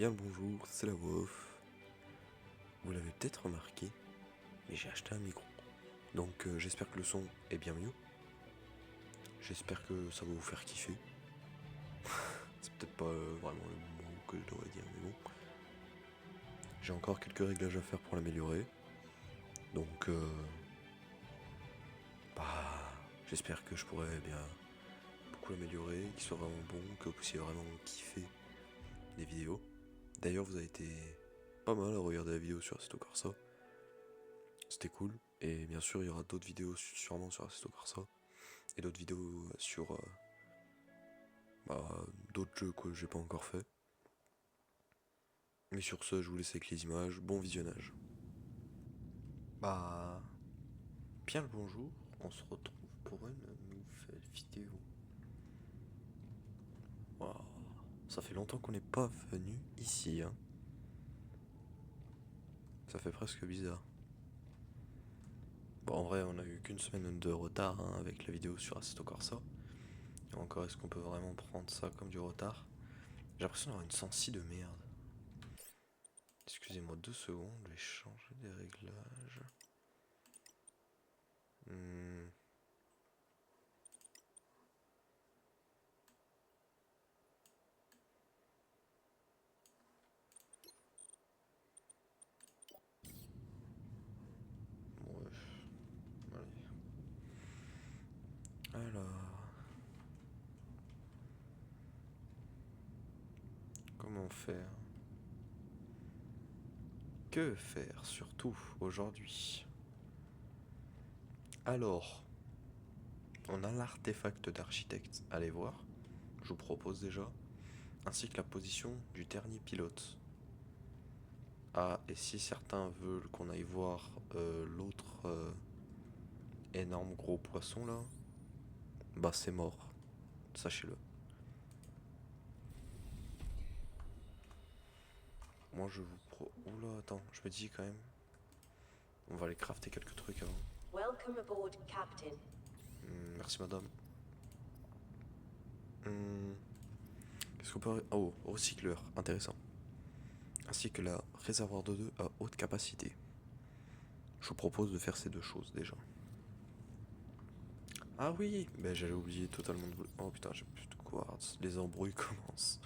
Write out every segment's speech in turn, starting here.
Bien le bonjour, c'est la Wof. Vous l'avez peut-être remarqué, mais j'ai acheté un micro. Donc j'espère que le son est bien mieux. J'espère que ça va vous faire kiffer. C'est peut-être pas vraiment le mot que je devrais dire, mais bon. J'ai encore quelques réglages à faire pour l'améliorer. Donc j'espère que je pourrai bien beaucoup l'améliorer, qu'il soit vraiment bon, que vous puissiez vraiment kiffer les vidéos. D'ailleurs vous avez été pas mal à regarder la vidéo sur Assetto Corsa. C'était cool. Et bien sûr, il y aura d'autres vidéos sûrement sur Assetto Corsa. Et d'autres vidéos sur d'autres jeux que j'ai pas encore fait. Mais sur ce, je vous laisse avec les images. Bon visionnage. Bah, bien le bonjour. On se retrouve pour une nouvelle vidéo. Waouh, ça fait longtemps qu'on n'est pas venu ici, hein. Ça fait presque bizarre. Bon, en vrai, on a eu qu'une semaine de retard hein, avec la vidéo sur Assetto Corsa. Et encore, est-ce qu'on peut vraiment prendre ça comme du retard? J'ai l'impression d'avoir une sensi de merde. Excusez-moi 2 secondes, je vais changer les réglages. Hmm. Bref, allez. Alors, comment faire? Que faire surtout aujourd'hui? Alors, on a l'artefact d'architecte, allez voir, je vous propose déjà, ainsi que la position du dernier pilote. Ah, et si certains veulent qu'on aille voir l'autre énorme gros poisson là, bah c'est mort, sachez-le. Moi je vous Oula, attends, je me dis quand même, on va aller crafter quelques trucs avant. Welcome aboard, Captain. Merci madame. Qu'est-ce qu'on peut... Oh, recycleur, intéressant. Ainsi que la réservoir d'eau à haute capacité. Je vous propose de faire ces deux choses déjà. Ah oui, ben j'allais oublier totalement de vous... Oh putain, j'ai plus de quartz, les embrouilles commencent.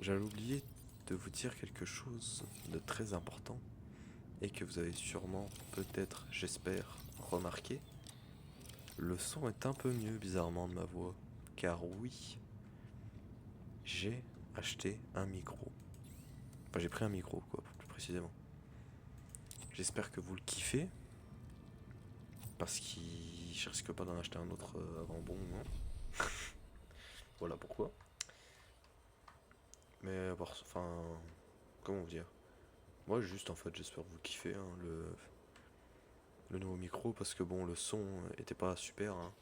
J'allais oublier de vous dire quelque chose de très important et que vous avez sûrement, peut-être, j'espère, remarqué. Le son est un peu mieux bizarrement de ma voix. Car oui, j'ai acheté un micro. Enfin, j'ai pris un micro, quoi, plus précisément. J'espère que vous le kiffez. Parce que je risque pas d'en acheter un autre avant bon moment. Voilà pourquoi. Mais enfin, comment vous dire? Moi juste en fait j'espère que vous kiffez hein, le nouveau micro parce que bon le son était pas super. Hein.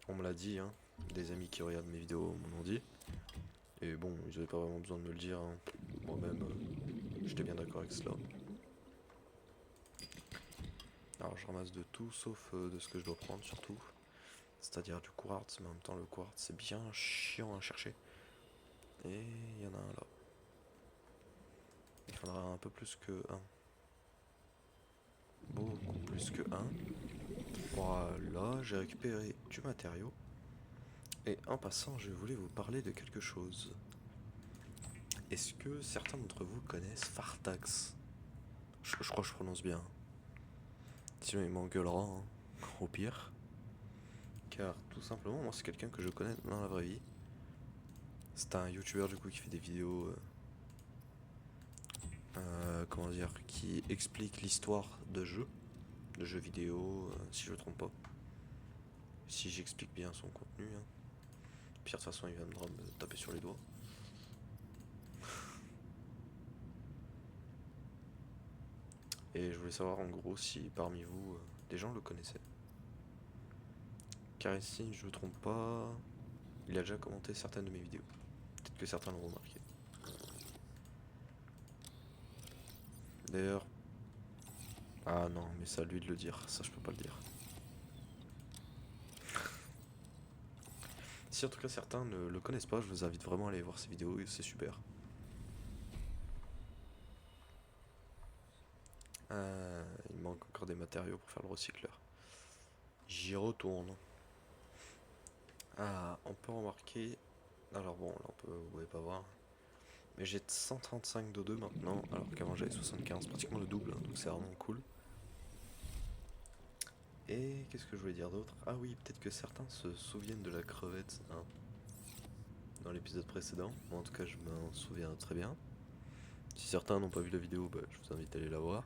On me l'a dit, hein. Des amis qui regardent mes vidéos m'en ont dit. Et bon, ils avaient pas vraiment besoin de me le dire. Hein. Moi-même, j'étais bien d'accord avec cela. Alors je ramasse de tout sauf de ce que je dois prendre surtout. C'est-à-dire du quartz, mais en même temps le quartz c'est bien chiant à chercher. Et il y en a un là. Il faudra un peu plus que un. Beaucoup plus que un. Voilà, j'ai récupéré du matériau. Et en passant, je voulais vous parler de quelque chose. Est-ce que certains d'entre vous connaissent Fartax? Je crois que je prononce bien. Sinon il m'engueulera, hein, au pire. Car tout simplement, moi c'est quelqu'un que je connais dans la vraie vie. C'est un youtubeur du coup qui fait des vidéos comment dire, qui explique l'histoire de jeux vidéo, si je me trompe pas. Si j'explique bien son contenu. Hein. Pire de toute façon, il viendra me taper sur les doigts. Et je voulais savoir en gros si parmi vous, des gens le connaissaient. Car ici, je ne me trompe pas, il a déjà commenté certaines de mes vidéos. Peut-être que certains l'ont remarqué. D'ailleurs, ah non, mais c'est à lui de le dire, ça je peux pas le dire. Si en tout cas certains ne le connaissent pas, je vous invite vraiment à aller voir ses vidéos, c'est super. Il manque encore des matériaux pour faire le recycleur. J'y retourne. Ah, on peut remarquer... Alors bon, là on peut, vous pouvez pas voir. Mais j'ai 135 d'O2 maintenant, alors qu'avant j'avais 75, pratiquement le double, hein, donc c'est vraiment cool. Et qu'est-ce que je voulais dire d'autre? Ah oui, peut-être que certains se souviennent de la crevette, hein, dans l'épisode précédent. Moi en tout cas je m'en souviens très bien. Si certains n'ont pas vu la vidéo, bah, je vous invite à aller la voir.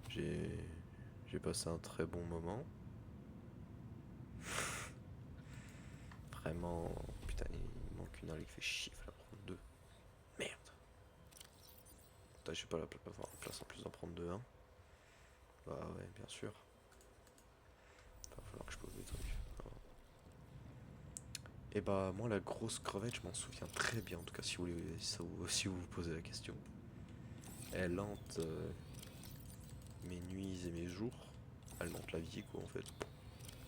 J'ai passé un très bon moment. Vraiment... Putain, il manque une arme qui fait chier, il va la prendre deux. Merde. Putain, j'ai pas la place en plus d'en prendre deux, hein. Bah ouais, bien sûr. Il va falloir que je pose des trucs. Et bah moi la grosse crevette je m'en souviens très bien, en tout cas si vous voulez, si vous posez la question. Elle hante mes nuits et mes jours. Elle hante la vie quoi en fait.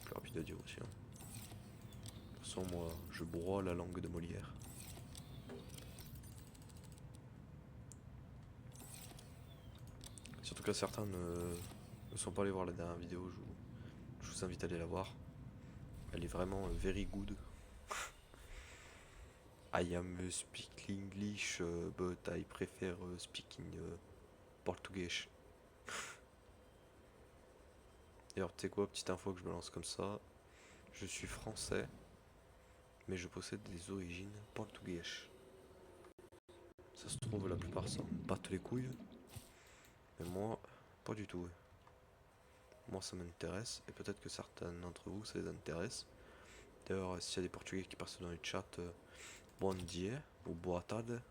Plus rapide à dire aussi. Hein. De toute façon moi je broie la langue de Molière. Surtout que certains ne sont pas allés voir la dernière vidéo, je vous invite à aller la voir. Elle est vraiment very good. I am speak English, but I prefer speaking Portuguese. D'ailleurs, tu sais quoi, petite info que je me lance comme ça. Je suis français, mais je possède des origines portugaises. Ça se trouve, la plupart s'en battent les couilles. Mais moi, pas du tout. Moi, ça m'intéresse, et peut-être que certains d'entre vous, ça les intéresse. D'ailleurs, s'il y a des Portugais qui passent dans le chat, bon dia ou boa tarde.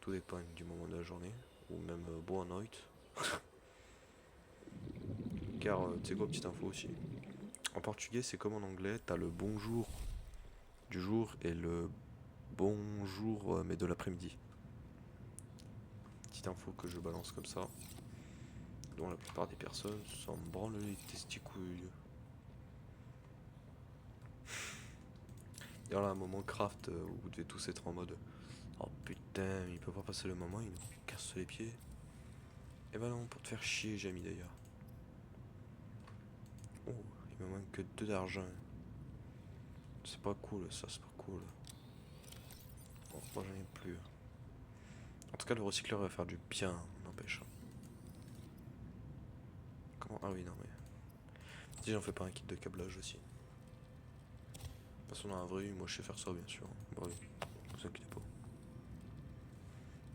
Tout dépend du moment de la journée, ou même boa noite. Car, tu sais quoi, petite info aussi. En portugais, c'est comme en anglais, t'as le bonjour du jour et le bonjour mais de l'après-midi. Petite info que je balance comme ça, dont la plupart des personnes s'en branlent les testicouilles. D'ailleurs là, un moment craft où vous devez tous être en mode oh putain, il peut pas passer le moment, il nous casse les pieds. Et bah non, pour te faire chier, j'ai mis d'ailleurs. Oh, il me manque que 2 d'argent. C'est pas cool ça, c'est pas cool. Bon, moi j'en ai plus. En tout cas, le recycleur va faire du bien, n'empêche. Comment? Ah oui, non mais. Si j'en fais pas un kit de câblage aussi. De toute façon, dans la vraie vie, moi je sais faire ça bien sûr. Bah oui, ne vous inquiétez pas.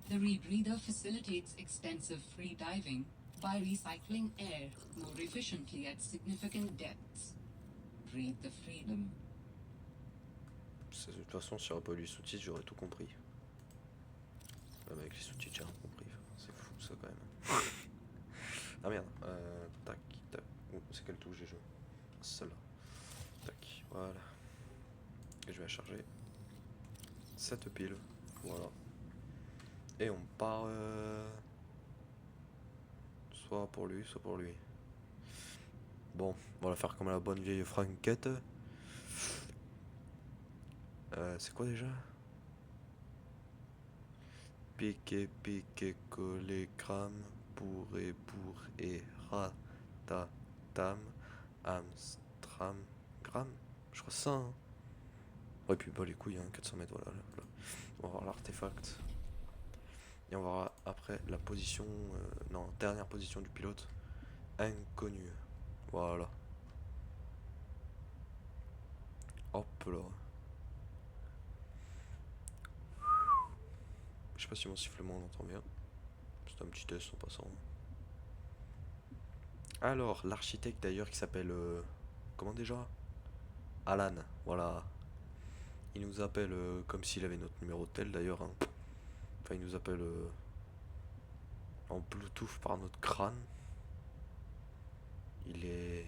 The rebreather facilitates extensive free diving by recycling air more efficiently at significant depths. Breathe the freedom. De toute façon, si j'aurais pas eu les sous-titres, j'aurais tout compris. Même avec les sous-titres, j'ai rien compris. C'est fou ça quand même. Ah merde, tac, tac. Oh, c'est quelle touche j'ai joué? Celle-là. Tac, voilà. Et je vais la charger. 7 piles. Voilà. Et on part soit pour lui, soit pour lui. Bon, on va la faire comme la bonne vieille franquette. C'est quoi déjà? Piqué, piqué, collé, crame, pour et ratatam, amstram, gramme. Je crois ça, hein. Ouais, puis bah les couilles, hein, 400 mètres, voilà. On va voir l'artefact. Et on va voir après la position, non, dernière position du pilote, inconnue. Voilà. Hop là. Je sais pas si mon sifflement on entend bien. C'est un petit test en passant. Alors, l'architecte d'ailleurs qui s'appelle... comment déjà? Alan, voilà. Il nous appelle comme s'il avait notre numéro de tel d'ailleurs. Hein. Enfin, il nous appelle en Bluetooth par notre crâne. Il est...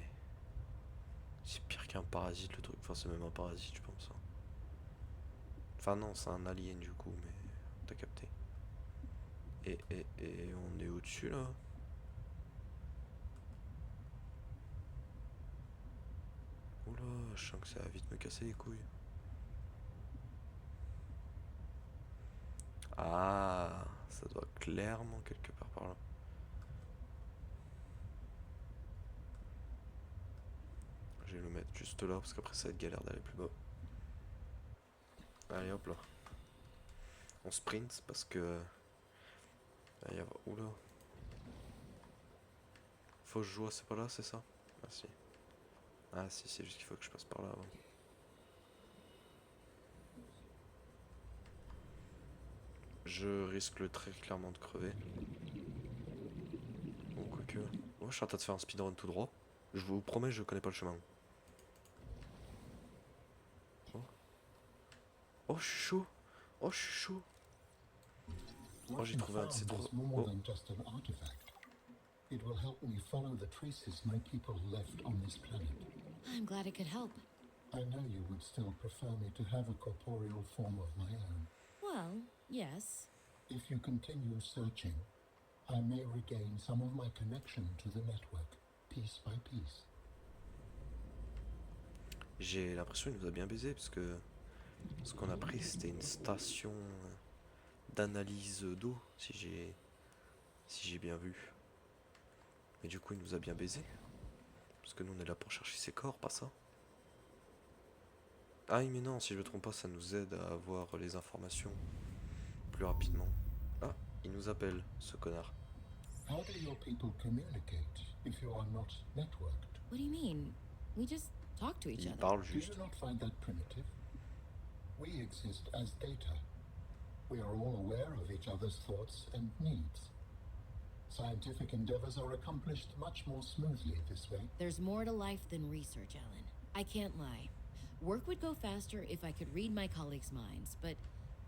C'est pire qu'un parasite le truc. Enfin, c'est même un parasite, je pense. Hein. Enfin, non, c'est un alien du coup, mais t'as capté. Et on est au-dessus là. Oula, je sens que ça va vite me casser les couilles. Ah, ça doit clairement quelque part par là. juste là, parce qu'après ça va être galère d'aller plus bas. Allez hop là. On sprint parce que... Oula. Faut que je joue, c'est pas là, c'est ça? Ah si. Ah si, c'est juste qu'il faut que je passe par là avant. Je risque très clairement de crever. Bon, quoique... Oh, je suis en train de faire un speedrun tout droit. Je vous promets, je connais pas le chemin. Oh, oh je suis chaud. Oh, je suis chaud. Oh, j'ai trouvé un de ces trois. more Oh, than just an artifact. It will help me follow the traces my people left on this planet. I'm glad it could help. I know you would still prefer me to have a corporeal form of my own. Well, yes. If you continue searching, I may regain some of my connection to the network, piece by piece. j'ai l'impression qu'il nous a bien baisé parce que ce qu'on a pris c'était une station d'analyse d'eau, si j'ai bien vu. Mais du coup il nous a bien baisé. Parce que nous on est là pour chercher ses corps, pas ça. Ah oui mais non, si je me trompe pas, ça nous aide à avoir les informations plus rapidement. Ah, il nous appelle, ce connard. How do your people communicate if you are not networked? What do you mean? We just talk to each Il other. parle Do you juste. not find that primitive? We exist as data. We are all aware of each other's thoughts and needs. Scientific endeavors are accomplished much more smoothly this way. There's more to life than research, Ellen. I can't lie. Work would go faster if I could read my colleagues' minds, but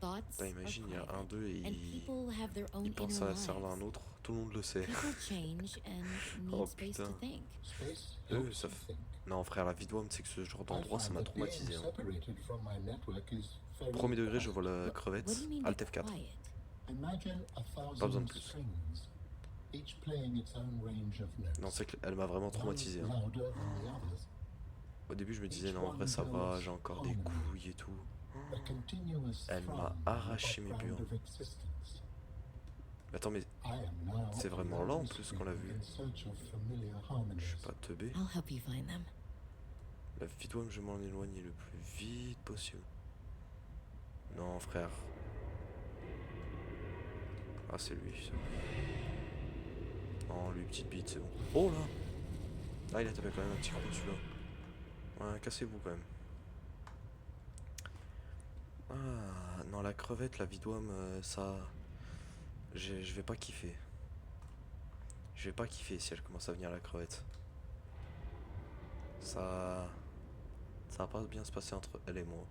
thoughts Putain, are imagine, il y a un, private, deux et and people have their own il pense inner à servir un lives. autre. Tout le monde le sait. People change and need Oh, space to putain. think. Space Eux, helps ça you f- think. Non frère, la vidéo, c'est que ce genre I d'endroit ça find m'a that being traumatisé. Hein. separated from my network is very Premier degré, je quiet. vois la What crevette. do you mean Alt by F4. quiet? Imagine a besoin thousand de plus. strings, each playing its own range of notes. Non, c'est qu'elle m'a vraiment traumatisé. One Hein. louder than the others. Au début, je me disais, non, en vrai, ça va, j'ai encore des couilles et tout. A continuous Elle m'a thrum in the arraché mes background burnes. of existence. Mais attends, mais I am now c'est vraiment là en plus qu'on l'a vu. in search of familiar Je harmonies. suis pas teubé. I'll help you find them. La vidéo, je m'en éloigne le plus vite possible. Non, frère. Ah, c'est lui. Ça. Non, lui, petite bite, c'est bon. Oh là! Ah, il a tapé quand même un petit coup celui-là. Ouais, cassez-vous quand même. Ah, non, la crevette, la vidouame, ça. Je vais pas kiffer. Je vais pas kiffer si elle commence à venir la crevette. Ça. Ça va pas bien se passer entre elle et moi.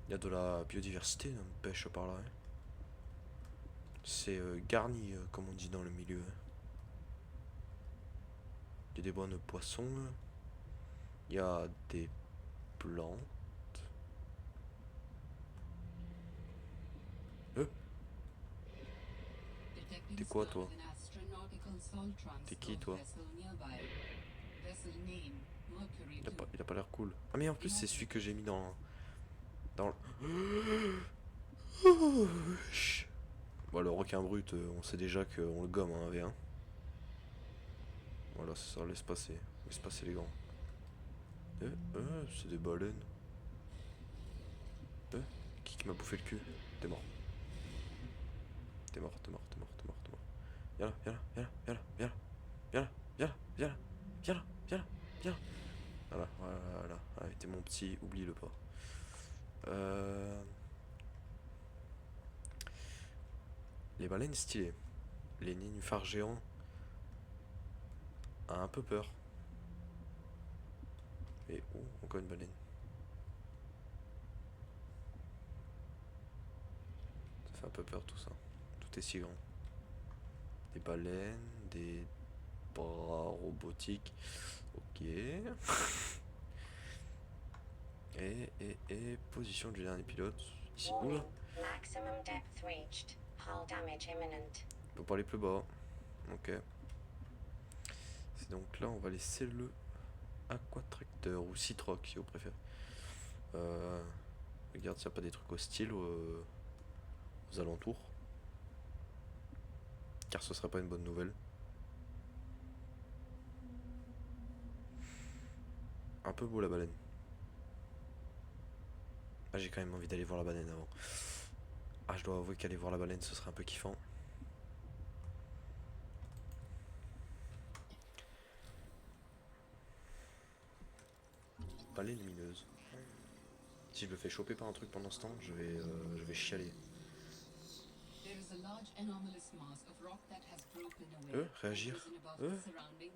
Il y a de la biodiversité, une pêche par là. Hein. C'est garni, comme on dit dans le milieu. Hein. Il y a des bonnes poissons. Là. Il y a des plantes. T'es quoi, toi? T'es qui, toi? Il a pas l'air cool. Ah mais en plus c'est celui que j'ai mis dans le... Bon le requin brut, on sait déjà qu'on le gomme en 1v1. Voilà, c'est ça, laisse passer. Laisse passer les gants. C'est des baleines. Qui m'a bouffé le cul? T'es mort. T'es mort, t'es mort, t'es mort, t'es mort, t'es mort. Viens là, viens là, viens là, viens là, viens là, viens là, viens là, viens là, viens là, viens là, viens là. Voilà, voilà. Allez, t'es mon petit, oublie-le pas. Les baleines stylées. Les nénuphars géants. A un peu peur. Et oh, encore une baleine. Ça fait un peu peur tout ça. Tout est si grand. Des baleines, des bras robotiques. Ok. Et position du dernier pilote. Ici. Oula. Maximum depth reached. Hull damage imminent. Faut pas aller plus bas. Ok. C'est donc là on va laisser le aquatracteur ou Citroc si vous préférez. Regarde s'il n'y a pas des trucs hostiles aux alentours. car ce serait pas une bonne nouvelle. Un peu beau la baleine. Ah, j'ai quand même envie d'aller voir la baleine avant. Ah, je dois avouer qu'aller voir la baleine, ce serait un peu kiffant. Baleine lumineuse. Si je me fais choper par un truc pendant ce temps, je vais chialer. There is a large anomalous mass of rock that has broken away. Réagir. and risen above the surrounding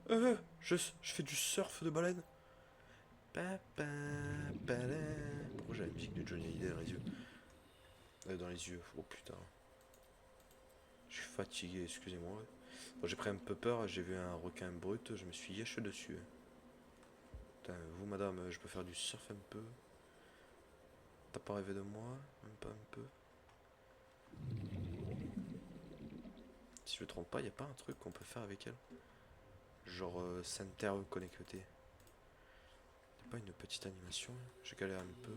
terrain. Je fais du surf de baleine. Pourquoi j'ai la musique de Johnny Hallyday dans les yeux? Dans les yeux, oh putain. Je suis fatigué, excusez-moi. Bon, j'ai pris un peu peur, j'ai vu un requin brut, je me suis yèche dessus. Putain, vous madame, je peux faire du surf un peu? T'as pas rêvé de moi? Même pas un peu? Si je me trompe pas, y a pas un truc qu'on peut faire avec elle? Genre center connecté. Y'a pas une petite animation? Je galère un peu.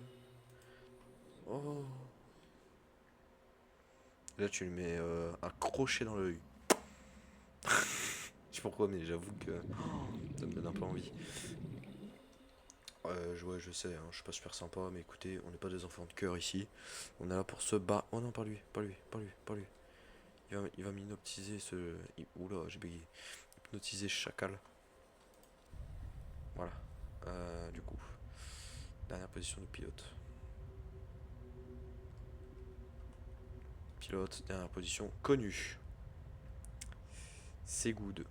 Oh! Là tu lui mets un crochet dans l'œil. Je sais pas pourquoi mais j'avoue que ça me donne un peu envie. Ouais, je sais, hein, je suis pas super sympa, mais écoutez, on n'est pas des enfants de cœur ici. On est là pour se battre. Oh non, pas lui, pas lui, pas lui, pas lui. Il va m'hypnotiser ce. Oula, j'ai bégayé. Hypnotiser ce chacal. Voilà. Du coup, dernière position de pilote. Pilote, dernière position connue. C'est good.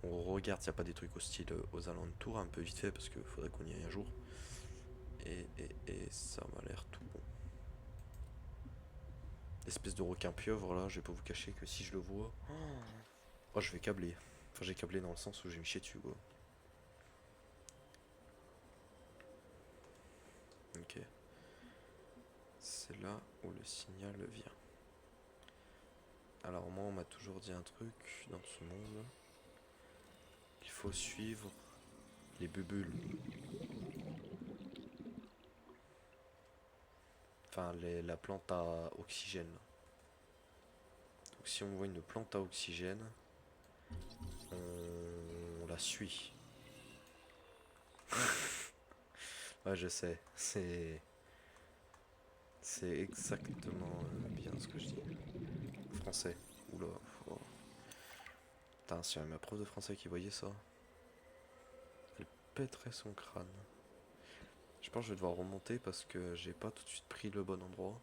On regarde s'il n'y a pas des trucs hostiles aux alentours, un peu vite fait, parce qu'il faudrait qu'on y aille un jour. Et ça m'a l'air tout bon. Espèce de requin pieuvre là, je vais pas vous cacher que si je le vois. Oh, je vais câbler. Enfin, j'ai câblé dans le sens où j'ai mis chier dessus quoi. Ok. C'est là où le signal vient. Alors, moi, on m'a toujours dit un truc dans ce monde. Il faut suivre les bulles. Enfin, la plante à oxygène. Donc, si on voit une plante à oxygène, on la suit. Ouais, je sais. C'est exactement bien ce que je dis. Français. Oula. Oh. Putain, si j'avais ma prof de français qui voyait ça, elle pèterait son crâne. Je pense que je vais devoir remonter parce que j'ai pas tout de suite pris le bon endroit.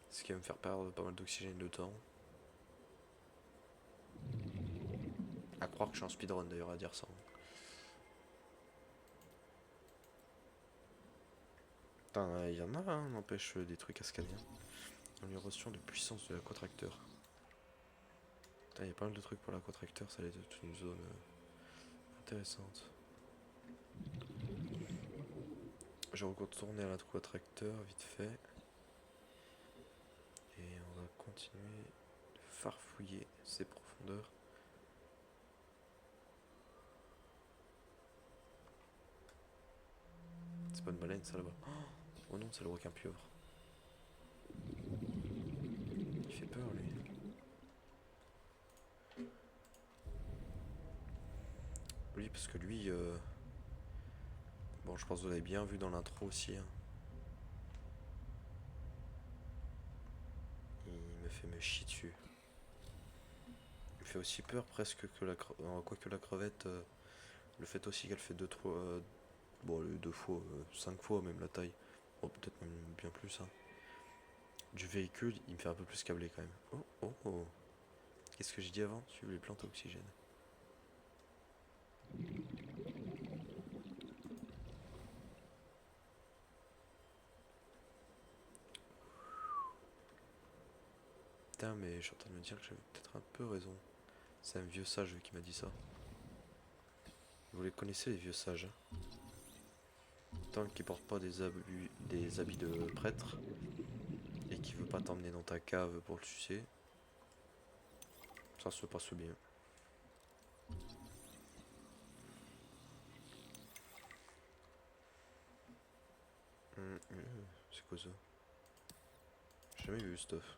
Ce qui va me faire perdre pas mal d'oxygène de temps. À croire que je suis en speedrun d'ailleurs à dire ça. Putain, il y en a, hein, n'empêche des trucs à scanner. Amélioration de puissance de l'aquatracteur. Putain, il y a pas mal de trucs pour l'aquatracteur, ça allait être une zone intéressante. Je vais retourner à l'aquatracteur vite fait. Et on va continuer de farfouiller ces profondeurs. C'est pas une baleine ça là-bas. Oh non, c'est le requin pieuvre. Il fait peur lui. Oui, parce que lui... Bon, je pense que vous l'avez bien vu dans l'intro aussi. Hein. Il me fait me chier dessus. Il me fait aussi peur presque que la crevette. Quoique la crevette... le fait aussi qu'elle fait 2-3... bon, 2 fois, 5 fois même la taille. Oh, peut-être même bien plus. Hein. Du véhicule, il me fait un peu plus câblé quand même. Oh, oh, oh. Qu'est-ce que j'ai dit avant? Suivre les plantes à oxygène. Putain, mais je suis en train de me dire que j'avais peut-être un peu raison. C'est un vieux sage qui m'a dit ça. Vous les connaissez les vieux sages hein. Tant qu'ils portent pas des habits de prêtre et qui veut pas t'emmener dans ta cave pour le sucer, ça se passe bien. C'est quoi ça? J'ai jamais vu stuff.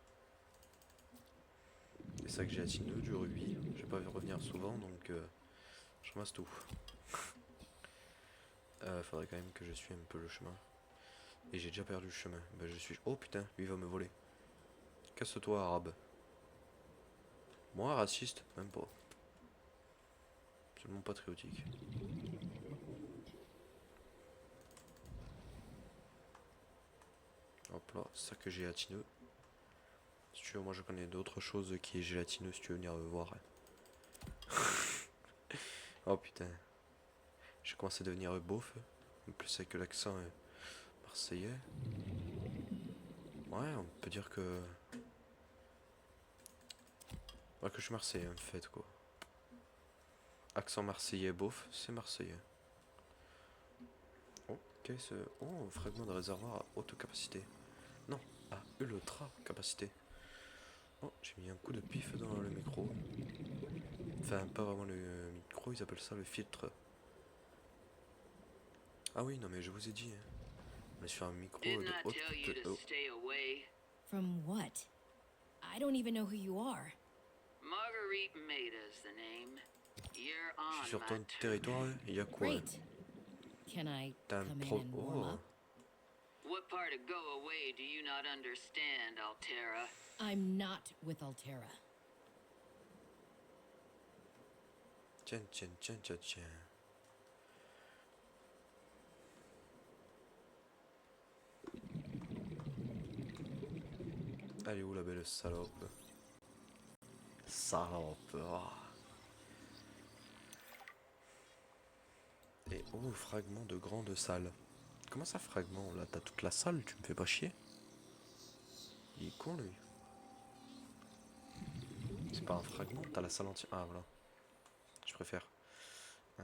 C'est ça que j'ai gélatineux, du rubis. Je vais pas revenir souvent donc je ramasse tout. Faudrait quand même que je suive un peu le chemin. Et j'ai déjà perdu le chemin. Ben je suis. Oh putain, lui il va me voler. Casse-toi, arabe. Moi, raciste, même pas. Absolument patriotique. Hop là, c'est ça que j'ai gélatineux. Si tu veux, moi je connais d'autres choses qui est gélatineux si tu veux venir me voir. Oh putain. J'ai commencé à devenir beauf. En plus avec l'accent marseillais. Ouais, on peut dire que... Ouais, que je suis marseillais en fait quoi. Accent marseillais beauf, c'est marseillais. Oh, qu'est-ce... Oh, fragment de réservoir à haute capacité. Non, à ultra capacité. Oh, j'ai mis un coup de pif dans le micro. Enfin, pas vraiment le micro, ils appellent ça le filtre. Ah oui, non mais je vous ai dit. Hein. On est sur un micro de haute... From what? I don't even know who you are. Marguerite Maida's the name. You're Je on suis sur my ton territoire, il y a quoi? Great. Can I T'as un come in pro... and warm Oh. up? What part of go away do you not understand, Altera? I'm not with Altera. Tiens, tiens, tiens, tiens, tiens. Elle est où la belle salope? Salope. Ah. Et oh, fragment de grande salle. Comment ça, fragment? Là, t'as toute la salle, tu me fais pas chier? Il est con, lui. C'est pas un fragment, t'as la salle entière. Ah, voilà. Je préfère. Je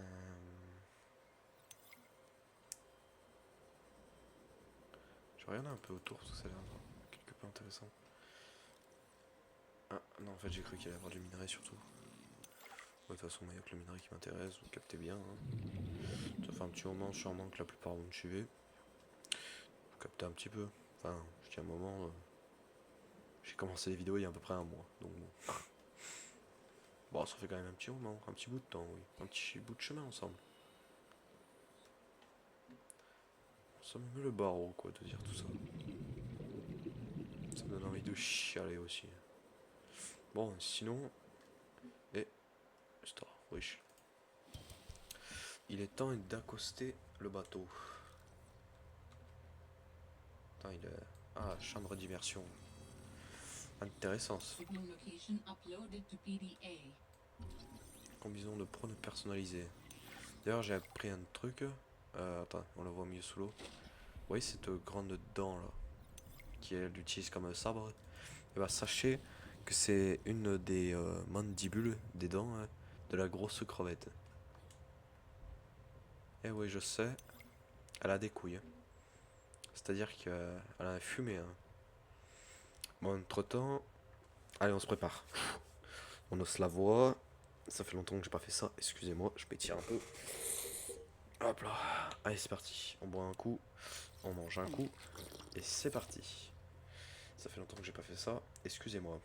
vais regarder un peu autour parce que ça a l'air quelque peu intéressant. Ah, non, en fait, j'ai cru qu'il allait y avoir du minerai surtout. Ouais, de toute façon, il n'y a que le minerai qui m'intéresse, vous captez bien. Hein. Ça fait un petit moment sûrement que la plupart vous me suivez. Vous captez un petit peu. Enfin, je dis un moment. J'ai commencé les vidéos il y a à peu près un mois. Donc bon. Bon, ça fait quand même un petit moment, un petit bout de temps, oui. Un petit bout de chemin ensemble. Ça me met le barreau, quoi, de dire tout ça. Ça me donne envie de chialer aussi. Bon, sinon... Et... Star, wesh. Il est temps d'accoster le bateau. Attends, il est... Ah, chambre d'immersion. Intéressant. Signal location uploaded to PDA. Combinaison de prône personnalisée. D'ailleurs, j'ai appris un truc. Attends, on la voit mieux sous l'eau. Vous voyez cette grande dent là, qui elle utilise comme un sabre. Et bah, sachez que c'est une des mandibules, des dents de la grosse crevette. Et oui, je sais. Elle a des couilles. Hein. C'est-à-dire qu'elle a fumé. Hein. Bon, entre temps, allez, on se prépare. On ose la voix. Ça fait longtemps que j'ai pas fait ça. Excusez-moi, je m'étire un peu. Hop là. Allez, c'est parti. On boit un coup. On mange un coup. Et c'est parti. Ça fait longtemps que j'ai pas fait ça. Excusez-moi.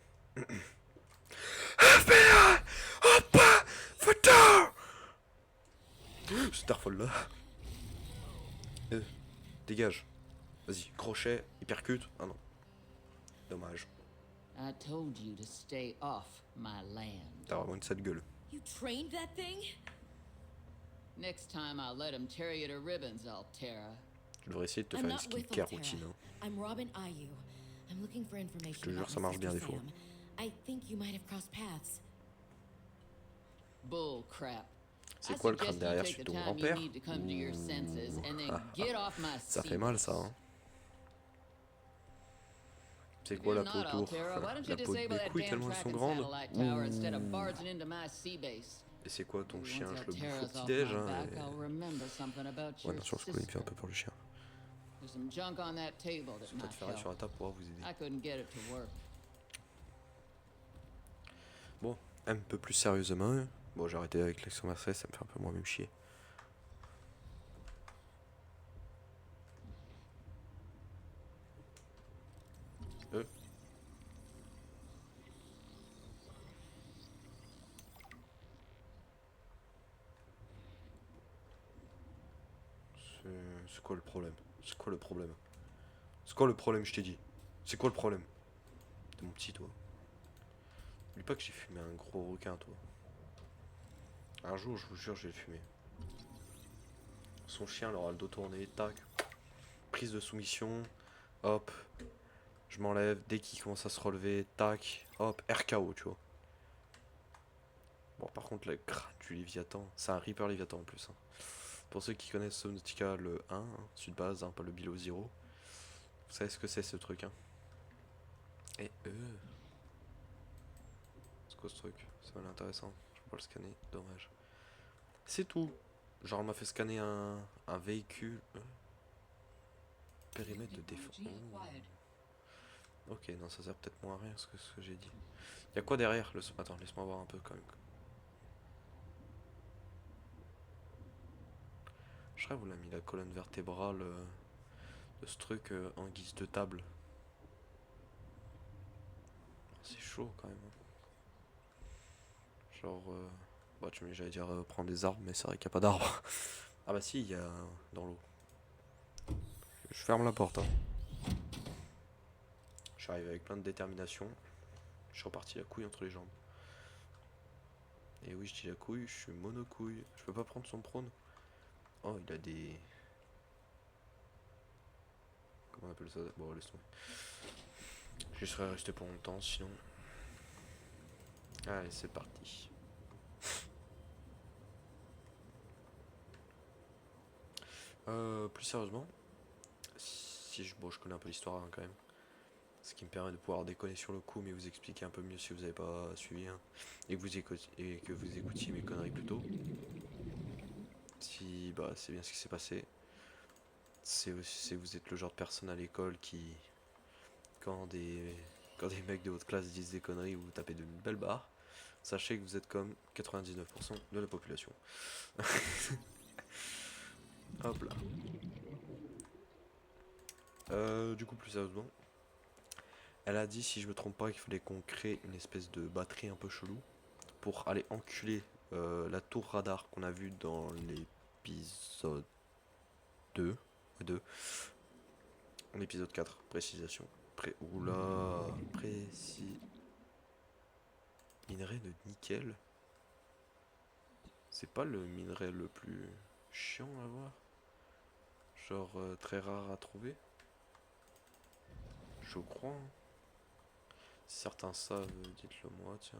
FBI! Opa! Photo! Starfall là. Dégage. Vas-y, crochet, hypercute. Ah non. Dommage. I told you to stay off my land. T'as vraiment une sale gueule. You trained that thing? Next time I'll let him tear you to ribbons, Altera. Tu devrais essayer de te I'm faire une not with skincare Altera. routine. Hein. I'm Robin Ayu. I'm looking for information te jure, about ça my marche bien, sister des fois. Sam. I think you might have crossed paths. Bull crap. C'est quoi le crâne derrière sur ton grand-père? Ça fait mal ça. Hein. C'est quoi la peau autour? La peau des couilles tellement elles sont grandes? Et c'est quoi ton chien? Je le bouffe au petit-déj. Hein, et... Ouais, bien sûr, je peux lui faire un peu peur le chien. Peut-être faire sur la table pour vous aider. Bon, un peu plus sérieusement. Bon, j'ai arrêté avec l'action Marseille, ça me fait un peu moins même chier. C'est quoi le problème? C'est quoi le problème? C'est quoi le problème, je t'ai dit? C'est quoi le problème? T'es mon petit, toi. N'oublie pas que j'ai fumé un gros requin, toi. Un jour, je vous jure, je vais le fumer. Son chien, il aura le dos tourné, tac. Prise de soumission, hop. Je m'enlève, dès qu'il commence à se relever, tac, hop, RKO, tu vois. Bon, par contre, le crâne du Léviathan, c'est un Reaper Léviathan en plus. Hein. Pour ceux qui connaissent Subnautica le 1, hein, Sud-Base, hein, pas le Below Zero, vous savez ce que c'est ce truc. Hein. Et c'est quoi ce truc? Ça m'a l'air intéressant. Je peux pas le scanner, dommage. C'est tout. Genre, on m'a fait scanner un véhicule. Périmètre de défense. Ok, non, ça sert peut-être moins à rien ce que j'ai dit. Y'a quoi derrière le... Attends, laisse-moi voir un peu quand même. Je crois que vous l'avez mis la colonne vertébrale de ce truc en guise de table. C'est chaud quand même. Genre, bah j'allais dire prendre des arbres, mais c'est vrai qu'il n'y a pas d'arbres. Ah bah si, il y a dans l'eau. Je ferme la porte. Hein. Je suis arrivé avec plein de détermination. Je suis reparti la couille entre les jambes. Et oui, je dis la couille, je suis monocouille. Je peux pas prendre son prône. Oh, il a des... Comment on appelle ça? Bon, laisse tomber. Je serais resté pour longtemps, sinon... Allez, c'est parti. Plus sérieusement, bon, je connais un peu l'histoire hein, quand même. Ce qui me permet de pouvoir déconner sur le coup, mais vous expliquer un peu mieux si vous n'avez pas suivi. Hein, et que vous écoutiez mes conneries plus tôt. Si, bah, c'est bien ce qui s'est passé. Vous êtes le genre de personne à l'école qui, quand des mecs de votre classe disent des conneries ou vous tapez de belles barres, sachez que vous êtes comme 99% de la population. Hop là. Du coup, plus sérieusement, elle a dit, si je me trompe pas, qu'il fallait qu'on crée une espèce de batterie un peu chelou pour aller enculer la tour radar qu'on a vue dans l'épisode 2. En épisode 4, précisation. Oula, minerai de nickel. C'est pas le minerai le plus chiant à voir. Genre très rare à trouver. Je crois. Hein. Si certains savent, dites-le moi, tiens.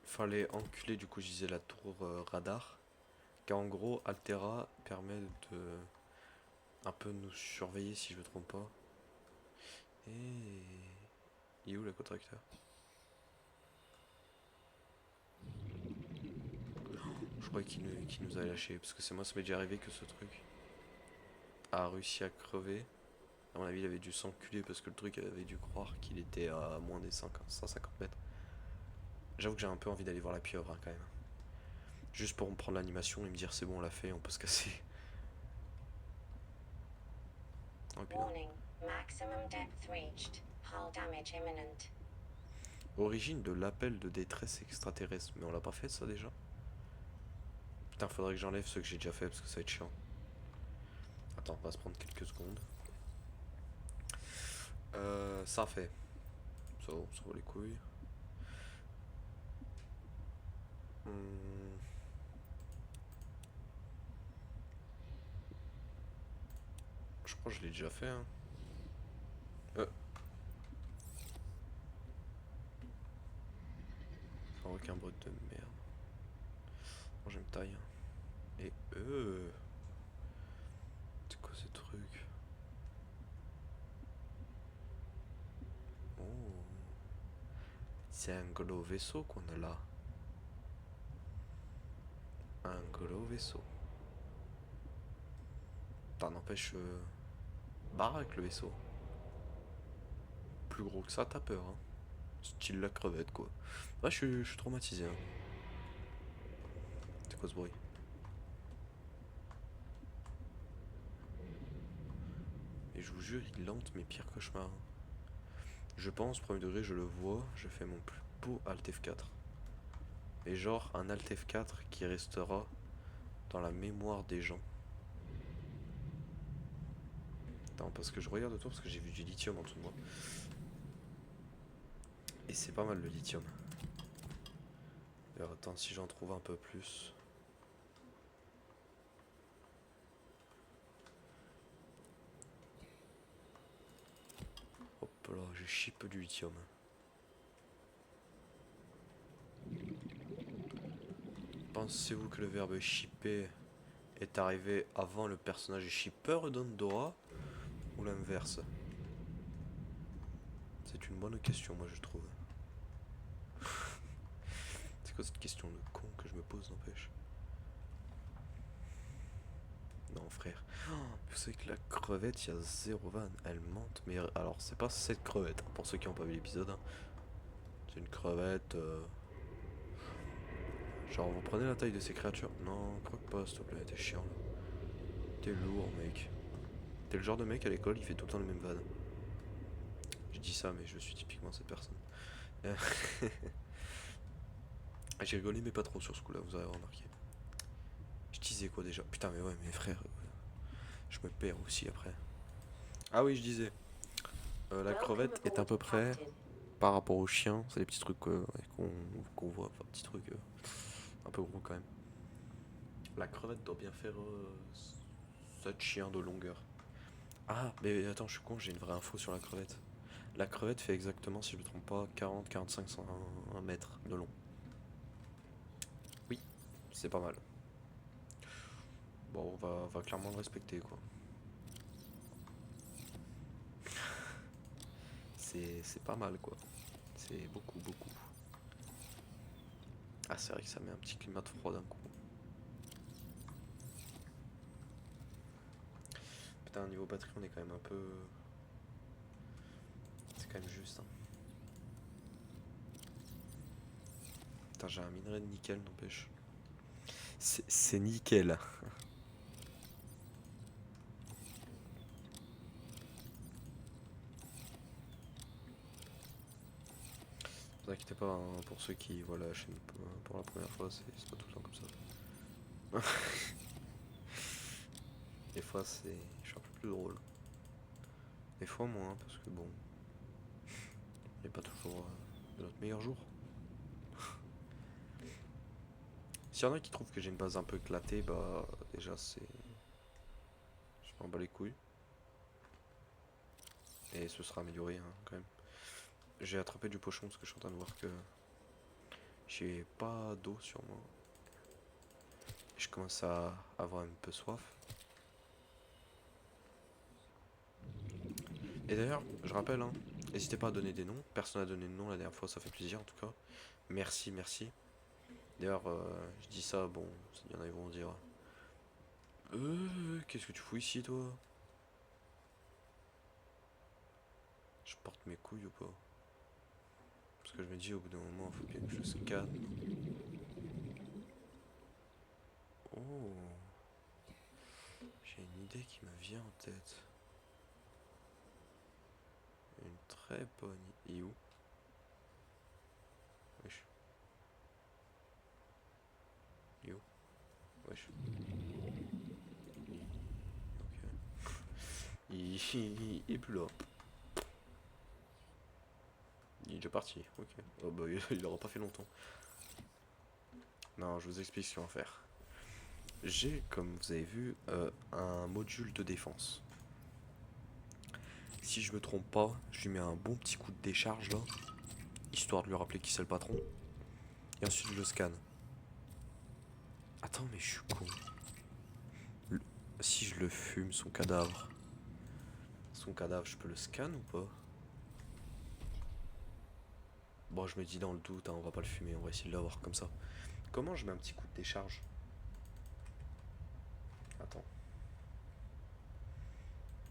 Fallait enculer, du coup, je disais la tour radar. Car en gros, Altera permet de un peu nous surveiller, si je me trompe pas. Et il est où la contracteur? Je croyais qu'il nous avait lâché, parce que c'est moi, ça m'est déjà arrivé que ce truc a réussi à crever. À mon avis, il avait dû s'enculer parce que le truc avait dû croire qu'il était à moins des 150 mètres. J'avoue que j'ai un peu envie d'aller voir la pieuvre hein, quand même. Juste pour me prendre l'animation et me dire c'est bon, on l'a fait, on peut se casser. Oh, Warning, maximum depth reached. Hull damage imminent. Origine de l'appel de détresse extraterrestre. Mais on l'a pas fait ça déjà? Putain, faudrait que j'enlève ceux que j'ai déjà fait parce que ça va être chiant. Attends, on va se prendre quelques secondes. Ça fait. Ça va les couilles. Je crois que je l'ai déjà fait. Hein. Un requin brut de merde. Bon, j'aime taille. Et c'est quoi ces trucs? Oh. C'est un gros vaisseau qu'on a là. Un gros vaisseau. T'en n'empêche. Baraque le vaisseau. Plus gros que ça, t'as peur. Hein. Style la crevette quoi. Ouais, je suis traumatisé. Hein. C'est quoi ce bruit? Et je vous jure, il hante mes pires cauchemars. Je pense, premier degré, je le vois, je fais mon plus beau Alt F4. Et genre un Alt F4 qui restera dans la mémoire des gens. Attends, parce que je regarde autour parce que j'ai vu du lithium en dessous de moi. Et c'est pas mal le lithium. Alors attends, si j'en trouve un peu plus. Hop là, j'ai ship du lithium. Pensez-vous que le verbe shipper est arrivé avant le personnage shipper d'Andorra ou l'inverse? C'est une bonne question, moi je trouve. C'est quoi cette question de con que je me pose, n'empêche? Non, frère. Oh, vous savez que la crevette, il y a 0 vanne. Elle mente. Mais alors, c'est pas cette crevette, hein, pour ceux qui n'ont pas vu l'épisode. Hein. C'est une crevette. Genre, vous prenez la taille de ces créatures? Non, croque pas, s'il te plaît. T'es chiant là. T'es lourd, mec. T'es le genre de mec à l'école, il fait tout le temps les mêmes vannes. Je dis ça, mais je suis typiquement cette personne. J'ai rigolé, mais pas trop sur ce coup-là, vous avez remarqué. Je disais quoi déjà? Putain, mais ouais, mes frères. Je me perds aussi après. Ah oui, je disais. La crevette est à peu près par rapport au chien. C'est des petits trucs qu'on voit. Enfin, petits trucs un peu gros quand même. La crevette doit bien faire 7 chiens de longueur. Ah, mais attends, je suis con, j'ai une vraie info sur la crevette. La crevette fait exactement, si je me trompe pas, 40-45 mètres de long. Oui, c'est pas mal. Bon, on va clairement le respecter, quoi. C'est pas mal, quoi. C'est beaucoup, beaucoup. Ah, c'est vrai que ça met un petit climat de froid d'un coup. Putain, niveau batterie, on est quand même un peu... C'est quand même juste, hein. Putain, j'ai un minerai de nickel, n'empêche. C'est nickel. Ne vous inquiétez pas, hein, pour ceux qui voient la chaîne pour la première fois, c'est pas tout le temps comme ça. Des fois, je suis un peu plus drôle. Des fois moins, parce que bon, on n'est pas toujours de notre meilleur jour. S'il y en a qui trouvent que j'ai une base un peu éclatée, bah déjà c'est... Je m'en bats les couilles. Et ce sera amélioré, hein, quand même. J'ai attrapé du pochon parce que je suis en train de voir que j'ai pas d'eau sur moi. Je commence à avoir un peu soif. Et d'ailleurs, je rappelle, hein, n'hésitez pas à donner des noms. Personne n'a donné de nom la dernière fois, ça fait plaisir en tout cas. Merci, merci. D'ailleurs, je dis ça, bon, il y en a qui vont dire qu'est-ce que tu fous ici, toi? Je porte mes couilles ou pas? Parce que je me dis, au bout d'un moment, il faut bien que je scanne. Oh, j'ai une idée qui me vient en tête. Une très bonne idée. Et où? Wesh. Et où? Wesh. Ok. Il est plus là. Il est déjà parti, ok. Oh bah il aura pas fait longtemps. Non, je vous explique ce qu'on va faire. J'ai, comme vous avez vu, un module de défense. Si je me trompe pas, je lui mets un bon petit coup de décharge là, histoire de lui rappeler qui c'est le patron. Et ensuite je le scanne. Attends, mais je suis con. Si je le fume, son cadavre, je peux le scan ou pas? Bon, je me dis dans le doute, hein, on va pas le fumer, on va essayer de l'avoir comme ça. Comment je mets un petit coup de décharge? Attends.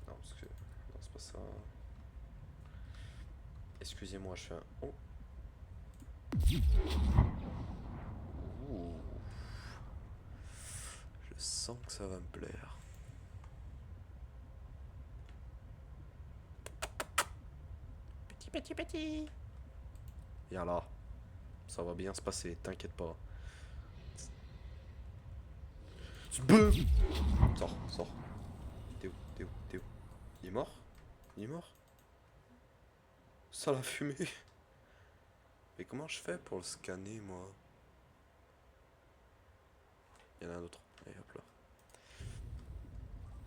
Non, parce que... Non, c'est pas ça. Excusez-moi, je fais un... Oh. Ouh. Je sens que ça va me plaire. Petit. Viens là. Ça va bien se passer, t'inquiète pas. Boum. Sors, sors. T'es où? T'es où? T'es où? Il est mort? Il est mort? Ça l'a fumé. Mais comment je fais pour le scanner, moi? Il y en a un autre. Allez, hop là.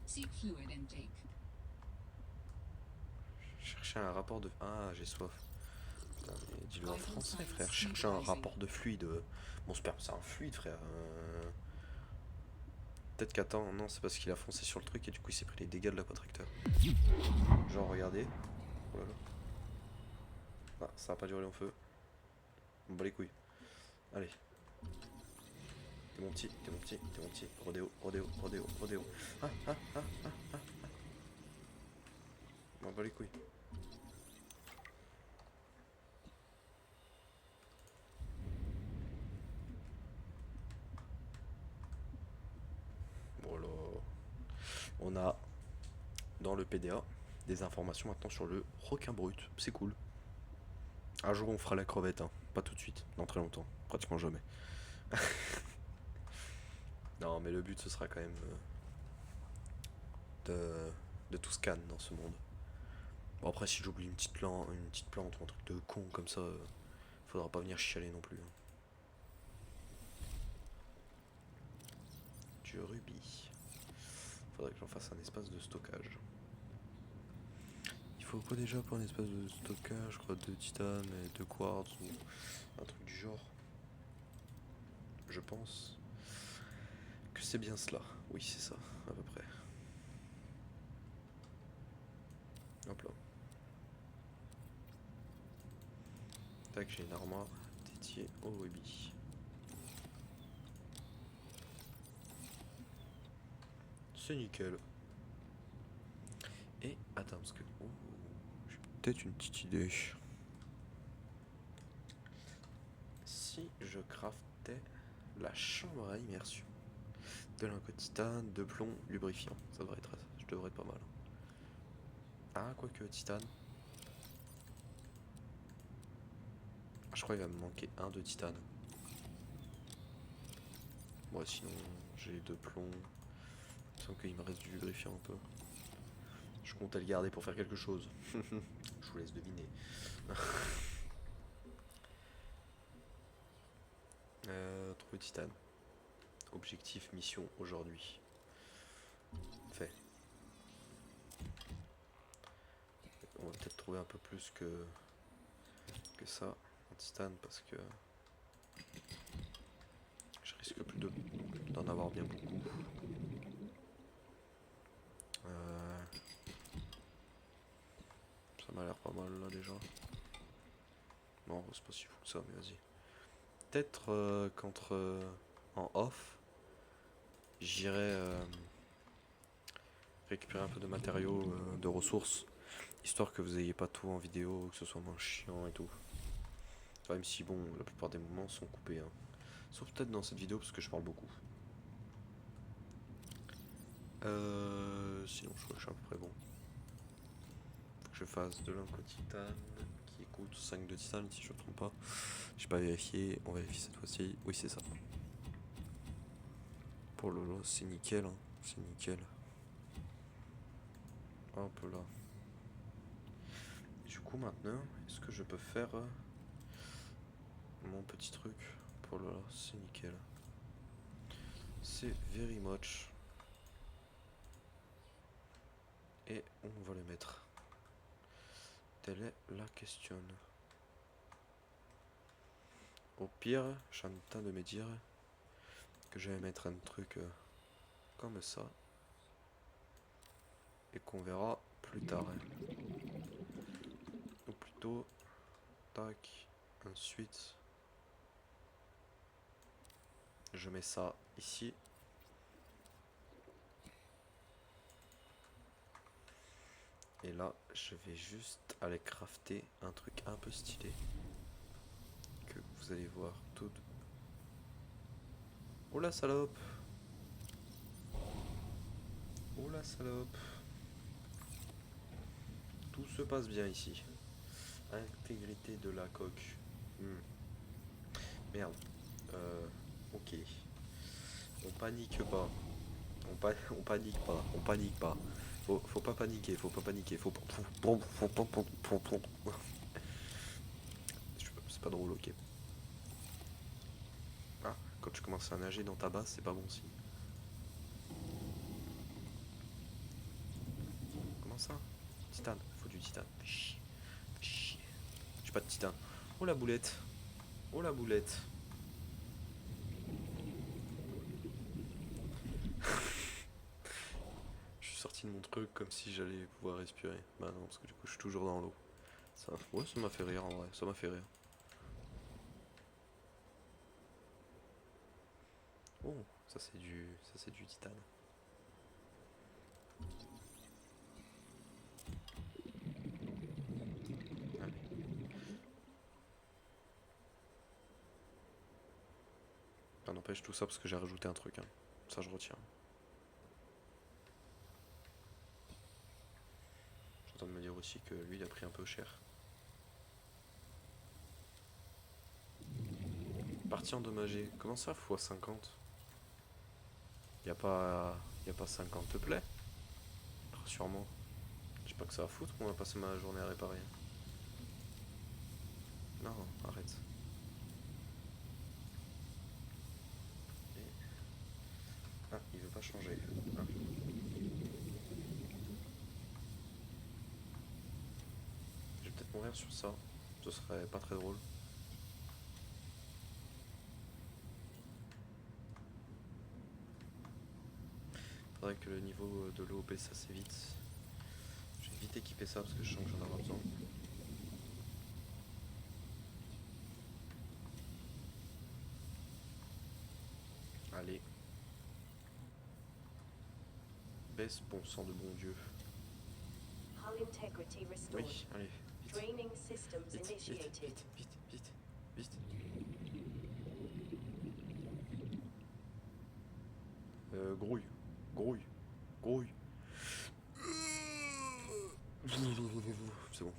Seek fluid intake. Chercher un rapport de... Ah, j'ai soif. Putain, mais dis-le en français, frère. Chercher un rapport de fluide. Mon sperme, c'est un fluide, frère. Peut-être qu'attends, non, c'est parce qu'il a foncé sur le truc et du coup il s'est pris les dégâts de l'aquatracteur. Genre, regardez. Oh là là. Ah, ça va pas durer long feu. On bat les couilles. Allez. T'es mon petit, t'es mon petit, t'es mon petit. Rodéo, rodéo, rodéo, rodéo. Ah, ah, ah, ah, ah, ah. On bat les couilles. Voilà. On a dans le PDA des informations maintenant sur le requin brut. C'est cool. Un jour on fera la crevette, hein. Pas tout de suite, dans très longtemps. Pratiquement jamais. Non, mais le but ce sera quand même de tout scan dans ce monde. Bon, après, si j'oublie une petite plante ou un truc de con comme ça, faudra pas venir chialer non plus, hein. Du rubis. Faudrait que j'en fasse un espace de stockage. Il faut quoi déjà pour un espace de stockage? Je crois 2 titane et 2 quartz ou un truc du genre. Je pense que c'est bien cela. Oui, c'est ça, à peu près. Hop là. Tac, j'ai une armoire dédiée au rubis. C'est nickel. Et attends, parce que... Oh, j'ai peut-être une petite idée. Si je craftais la chambre à immersion. De l'incotitane, de plomb, lubrifiant. Ça devrait être... Je devrais être pas mal. Ah, quoique titane. Je crois qu'il va me manquer un de titane. Bon, sinon, j'ai 2 plombs. Il me semble qu'il me reste du lubrifiant un peu. Je comptais le garder pour faire quelque chose. Je vous laisse deviner. Trouver titane. Objectif, mission aujourd'hui. Fait. On va peut-être trouver un peu plus que ça en titane parce que je risque plus d'en avoir bien beaucoup. Ça m'a l'air pas mal là déjà. Non, c'est pas si fou que ça, mais vas-y. Peut-être qu'entre en off, j'irai récupérer un peu de matériaux, de ressources, histoire que vous ayez pas tout en vidéo, que ce soit moins chiant et tout. Même si bon, la plupart des moments sont coupés, hein. Sauf peut-être dans cette vidéo parce que je parle beaucoup. Sinon je crois que je suis à peu près bon. Faut que je fasse de l'incotitane qui coûte 5 de titane si je ne me trompe pas. J'ai pas vérifié, on vérifie cette fois-ci. Oui, c'est ça. Pour Lolo, c'est nickel, hein. C'est nickel. Hop là. Du coup maintenant, est-ce que je peux faire mon petit truc pour Lolo? C'est nickel. C'est very much. Et on va le mettre. Telle est la question. Au pire, je suis en train de me dire que je vais mettre un truc comme ça. Et qu'on verra plus tard. Ou plutôt, tac, ensuite, je mets ça ici. Et là, je vais juste aller crafter un truc un peu stylé. Que vous allez voir tout. Oh la salope! Oh la salope! Tout se passe bien ici. Intégrité de la coque. Merde. Ok. On panique pas. On panique pas. On panique pas. Faut pas paniquer. Faut pas paniquer. C'est pas drôle, ok. Ah, quand tu commences à nager dans ta base, c'est pas bon signe. Comment ça? Titane. Faut du titane. Fais chier. Fais chier. J'ai pas de titane. Oh la boulette. Oh la boulette. Je suis sorti de mon truc comme si j'allais pouvoir respirer. Bah non, parce que du coup je suis toujours dans l'eau. Ça, ouais, ça m'a fait rire en vrai, ça m'a fait rire. Oh, ça c'est du titane. Allez. Ça n'empêche tout ça parce que j'ai rajouté un truc, hein. Ça je retiens. Je suis en train de me dire aussi que lui il a pris un peu cher. Partie endommagée. Comment ça x 50? Y a pas 50 te plaît? Sûrement. J'ai pas que ça à foutre, on va passer ma journée à réparer. Non, arrête. Et... Ah, il veut pas changer. Ah. Je vais peut-être mourir sur ça. Ce serait pas très drôle. Faudrait que le niveau de l'eau baisse assez vite. Je vais vite équiper ça parce que je sens que j'en aurai besoin. Allez. Baisse, bon sang de bon Dieu. Hull integrity restored. Oui, allez. Vite, Draining systems vite, vite, initiated. vite, vite, vite, vite. Grouille, grouille, grouille. C'est bon.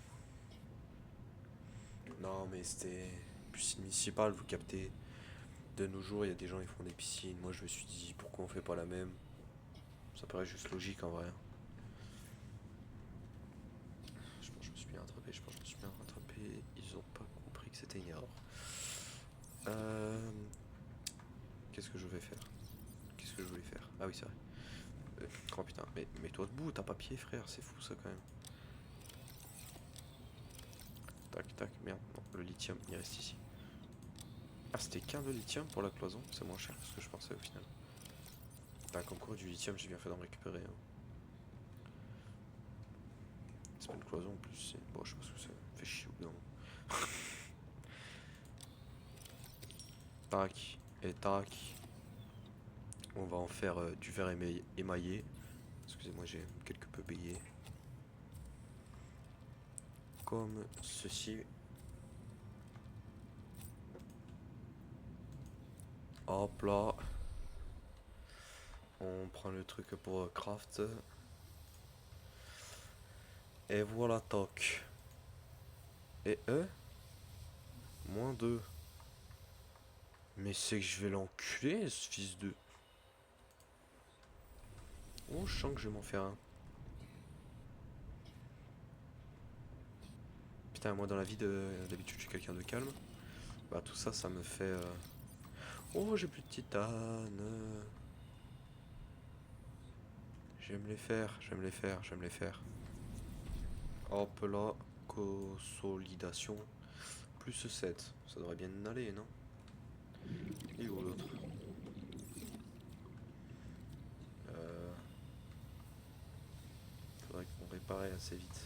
Non mais c'était piscine municipale, vous captez. De nos jours, il y a des gens qui font des piscines. Moi je me suis dit pourquoi on fait pas la même. Ça paraît juste logique en vrai. Je pense que je me suis bien rattrapé, je pense que je me suis bien rattrapé. Ils ont pas compris que c'était une erreur. Qu'est-ce que je vais faire? Qu'est-ce que je voulais faire? Ah oui c'est vrai. Oh putain, mais mets-toi debout, t'as pas pied frère, c'est fou ça quand même. Tac tac, merde, non, le lithium il reste ici. Ah c'était qu'un de lithium pour la cloison, c'est moins cher que ce que je pensais au final. Bah comme quoi du lithium j'ai bien fait d'en récupérer. Hein. C'est pas une cloison en plus, c'est... Bon je sais pas ce que c'est, fait chier ou non. Tac, et tac. On va en faire du verre émaillé. Excusez-moi j'ai quelque peu payé. Comme ceci. Hop là. On prend le truc pour craft. Et voilà, toc. Et -2. Mais c'est que je vais l'enculer, ce fils de... Oh, je sens que je vais m'en faire un. Putain, moi dans la vie d'habitude, je suis quelqu'un de calme. Bah tout ça, ça me fait... Oh, j'ai plus de titane. J'aime les faire, j'aime les faire, j'aime les faire. Hop là, consolidation. Plus 7. Ça devrait bien aller, non? Et où l'autre? Faudrait qu'on répare assez vite.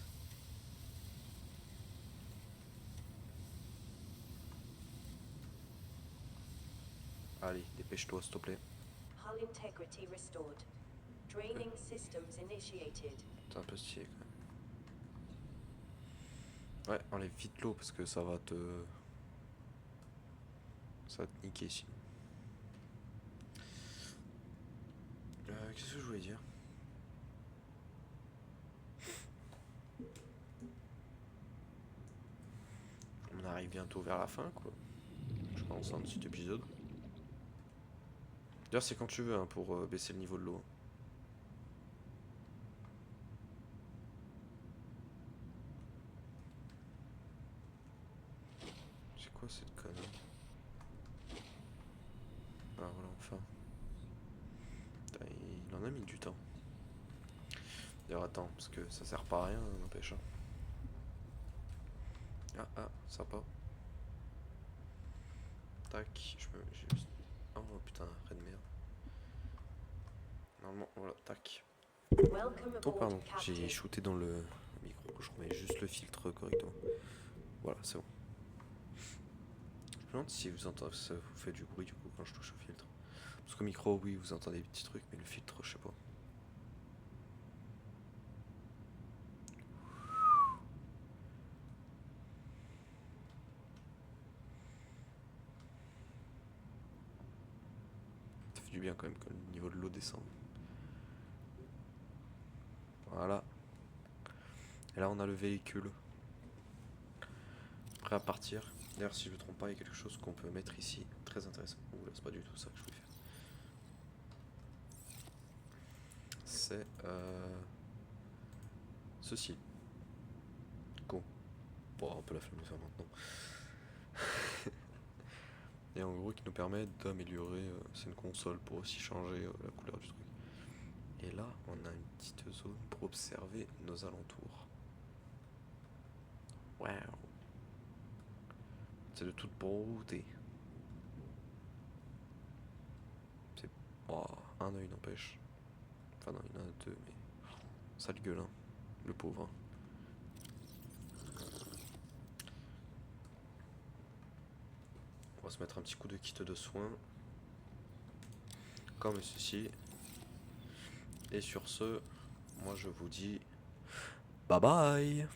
Allez, dépêche-toi s'il te plaît. Hull integrity restored. Draining systems initiated. C'est un peu stylé quand même. Ouais, enlève vite l'eau parce que ça va te... Ça va te niquer ici. Qu'est-ce que je voulais dire? On arrive bientôt vers la fin quoi. Je pense, un petit épisode. D'ailleurs, c'est quand tu veux hein, pour baisser le niveau de l'eau. C'est quoi cette connerie? Ah voilà, enfin. Putain, il en a mis du temps. D'ailleurs, attends, parce que ça sert pas à rien, n'empêche. Ah, ça pas. Tac, j'ai juste... Oh putain, arrête de merde. Normalement, voilà, tac. Welcome Oh aboard, pardon, Captain. j'ai shooté dans le micro, je remets juste le filtre correctement. Voilà, c'est bon. Je me demande si vous entendez, ça vous fait du bruit du coup quand je touche au filtre. Parce qu'au micro, oui, vous entendez des petits trucs, mais le filtre, je sais pas. Ça fait du bien quand même que le niveau de l'eau descend. Voilà. Et là, on a le véhicule. Prêt à partir. D'ailleurs, si je ne me trompe pas, il y a quelque chose qu'on peut mettre ici. Très intéressant. Oula, c'est pas du tout ça que je voulais faire. C'est ceci. Go. Bon, on peut la faire maintenant. Et en gros, qui nous permet d'améliorer. C'est une console pour aussi changer la couleur du truc. Et là, on a une petite zone pour observer nos alentours. Waouh. C'est de toute beauté. C'est... Oh, un œil n'empêche. Enfin non, il y en a deux, mais... Sale gueule, hein. Le pauvre. On va se mettre un petit coup de kit de soin. Comme ceci. Et sur ce, moi je vous dis... Bye bye.